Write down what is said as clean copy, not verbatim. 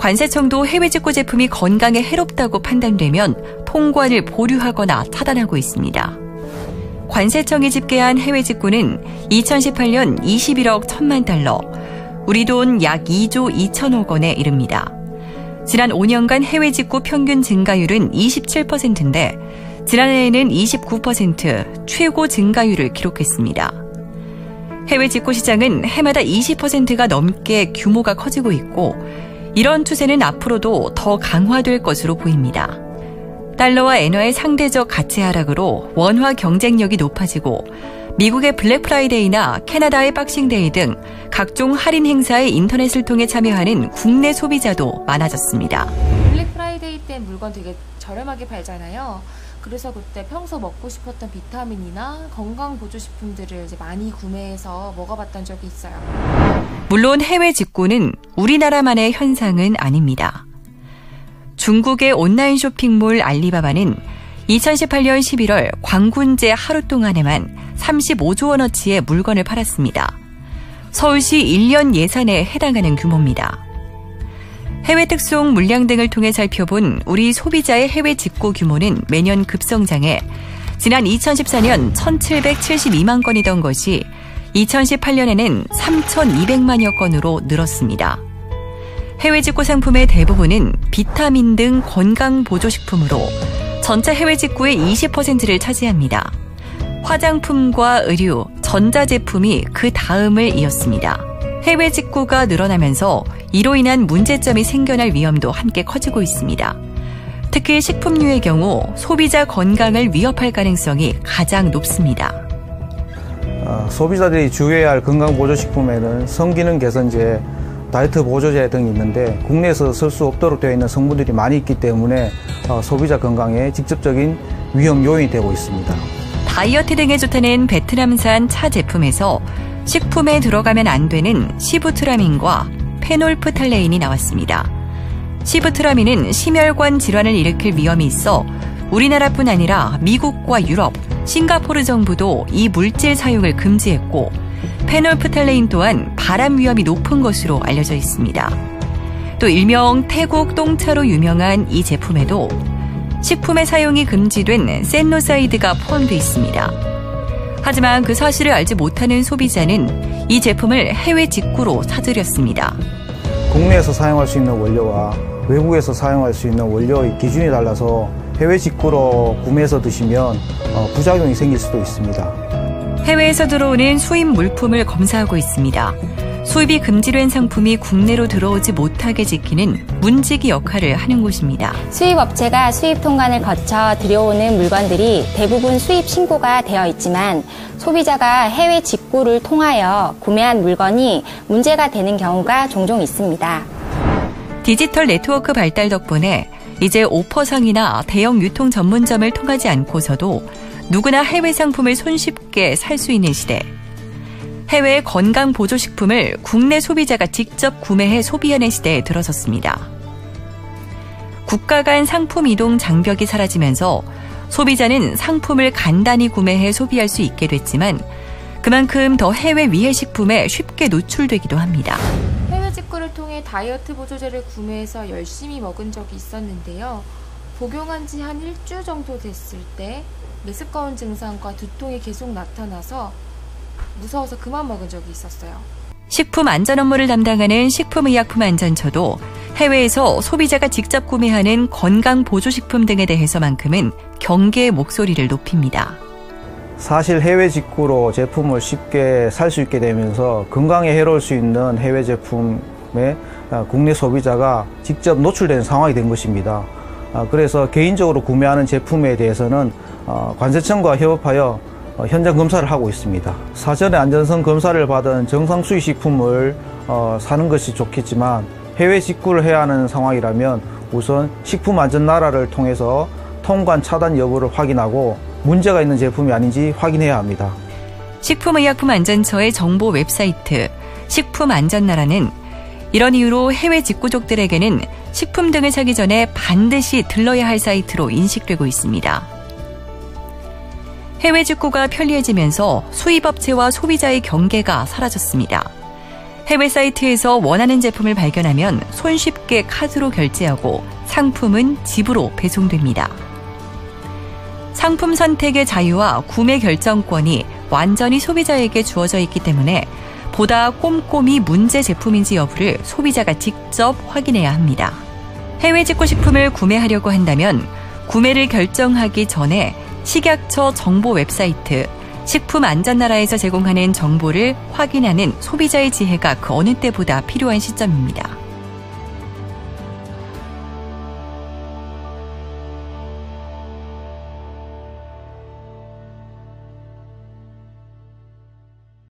관세청도 해외 직구 제품이 건강에 해롭다고 판단되면 통관을 보류하거나 차단하고 있습니다. 관세청이 집계한 해외 직구는 2018년 21억 1천만 달러, 우리 돈 약 2조 2천억 원에 이릅니다. 지난 5년간 해외 직구 평균 증가율은 27%인데 지난해에는 29% 최고 증가율을 기록했습니다. 해외 직구 시장은 해마다 20%가 넘게 규모가 커지고 있고 이런 추세는 앞으로도 더 강화될 것으로 보입니다. 달러와 엔화의 상대적 가치 하락으로 원화 경쟁력이 높아지고 미국의 블랙 프라이데이나 캐나다의 박싱데이 등 각종 할인 행사에 인터넷을 통해 참여하는 국내 소비자도 많아졌습니다. 블랙 프라이데이 때 물건 되게 저렴하게 팔잖아요. 그래서 그때 평소 먹고 싶었던 비타민이나 건강 보조식품들을 이제 많이 구매해서 먹어봤던 적이 있어요. 물론 해외 직구는 우리나라만의 현상은 아닙니다. 중국의 온라인 쇼핑몰 알리바바는 2018년 11월 광군제 하루 동안에만 35조 원어치의 물건을 팔았습니다. 서울시 1년 예산에 해당하는 규모입니다. 해외 특송 물량 등을 통해 살펴본 우리 소비자의 해외 직구 규모는 매년 급성장해 지난 2014년 1,772만 건이던 것이 2018년에는 3,200만여 건으로 늘었습니다. 해외 직구 상품의 대부분은 비타민 등 건강 보조식품으로 전체 해외 직구의 20%를 차지합니다. 화장품과 의류, 전자제품이 그 다음을 이었습니다. 해외 직구가 늘어나면서 이로 인한 문제점이 생겨날 위험도 함께 커지고 있습니다. 특히 식품류의 경우 소비자 건강을 위협할 가능성이 가장 높습니다. 소비자들이 주의해야 할 건강보조식품에는 성기능 개선제, 다이어트 보조제 등이 있는데 국내에서 쓸 수 없도록 되어 있는 성분들이 많이 있기 때문에 소비자 건강에 직접적인 위험 요인이 되고 있습니다. 다이어트 등에 좋다는 베트남산 차 제품에서 식품에 들어가면 안 되는 시부트라민과 페놀프탈레인이 나왔습니다. 시부트라민은 심혈관 질환을 일으킬 위험이 있어 우리나라뿐 아니라 미국과 유럽, 싱가포르 정부도 이 물질 사용을 금지했고 페놀프탈레인 또한 발암 위험이 높은 것으로 알려져 있습니다. 또 일명 태국 똥차로 유명한 이 제품에도 식품의 사용이 금지된 셀로사이드가 포함되어 있습니다. 하지만 그 사실을 알지 못하는 소비자는 이 제품을 해외 직구로 사들였습니다. 국내에서 사용할 수 있는 원료와 외국에서 사용할 수 있는 원료의 기준이 달라서 해외 직구로 구매해서 드시면 부작용이 생길 수도 있습니다. 해외에서 들어오는 수입 물품을 검사하고 있습니다. 수입이 금지된 상품이 국내로 들어오지 못하게 지키는 문지기 역할을 하는 곳입니다. 수입업체가 수입 통관을 거쳐 들여오는 물건들이 대부분 수입 신고가 되어 있지만 소비자가 해외 직구를 통하여 구매한 물건이 문제가 되는 경우가 종종 있습니다. 디지털 네트워크 발달 덕분에 이제 오퍼상이나 대형 유통 전문점을 통하지 않고서도 누구나 해외 상품을 손쉽게 살 수 있는 시대. 해외 건강 보조식품을 국내 소비자가 직접 구매해 소비하는 시대에 들어섰습니다. 국가 간 상품 이동 장벽이 사라지면서 소비자는 상품을 간단히 구매해 소비할 수 있게 됐지만 그만큼 더 해외 위해 식품에 쉽게 노출되기도 합니다. 해외 직구를 통해 다이어트 보조제를 구매해서 열심히 먹은 적이 있었는데요. 복용한 지 한 일주 정도 됐을 때 메스꺼운 증상과 두통이 계속 나타나서 무서워서 그만 먹은 적이 있었어요. 식품 안전 업무를 담당하는 식품의약품안전처도 해외에서 소비자가 직접 구매하는 건강 보조식품 등에 대해서만큼은 경계의 목소리를 높입니다. 사실 해외 직구로 제품을 쉽게 살 수 있게 되면서 건강에 해로울 수 있는 해외 제품에 국내 소비자가 직접 노출되는 상황이 된 것입니다. 그래서 개인적으로 구매하는 제품에 대해서는 관세청과 협업하여 현장 검사를 하고 있습니다. 사전에 안전성 검사를 받은 정상 수입 식품을 사는 것이 좋겠지만 해외 직구를 해야 하는 상황이라면 우선 식품안전나라를 통해서 통관 차단 여부를 확인하고 문제가 있는 제품이 아닌지 확인해야 합니다. 식품의약품안전처의 정보 웹사이트 식품안전나라는 이런 이유로 해외 직구족들에게는 식품 등을 사기 전에 반드시 들러야 할 사이트로 인식되고 있습니다. 해외 직구가 편리해지면서 수입업체와 소비자의 경계가 사라졌습니다. 해외 사이트에서 원하는 제품을 발견하면 손쉽게 카드로 결제하고 상품은 집으로 배송됩니다. 상품 선택의 자유와 구매 결정권이 완전히 소비자에게 주어져 있기 때문에 보다 꼼꼼히 문제 제품인지 여부를 소비자가 직접 확인해야 합니다. 해외 직구 식품을 구매하려고 한다면 구매를 결정하기 전에 식약처 정보 웹사이트, 식품안전나라에서 제공하는 정보를 확인하는 소비자의 지혜가 그 어느 때보다 필요한 시점입니다.